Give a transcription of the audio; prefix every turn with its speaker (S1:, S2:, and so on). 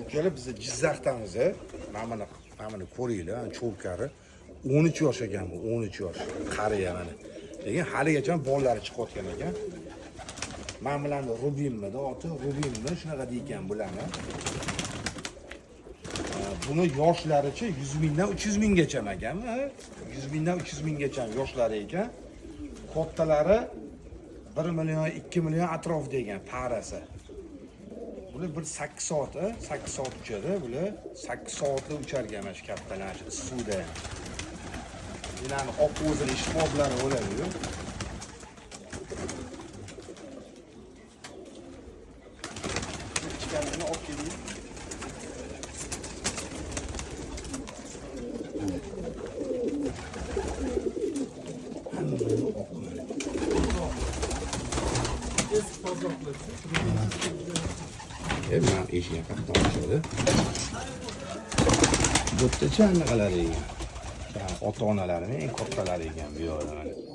S1: Ukalar biz Jizzaxdamiz. Mana ko'ringlar, cho'lkari 13 yosh ekan bu, 13 yosh. Qariya mana. Lekin haligacha bolalari chiqayotgan ekan. Men bilan Rubinmi, oti Rubinmi, shunaqa deykan bularni. Buni yoshlaricha 100 mingdan 300 minggacha ekanmi? 100 mingdan 300 minggacha yoshlari ekan. Kattalari 1 million, 2 million atrofida ekan parasi. Bular bir 8 soat, 8 soat uchadi. Bular 8 soatda uchargan mana shu kattalar suvda. Bularni oq o'zini ishboblari bo'ladi-ku. Chiqarishni olib keling. Ben işine katlamışım. Bu da canlı kalır yani. Ota-onalarning eng kattalar ekan bu yerda.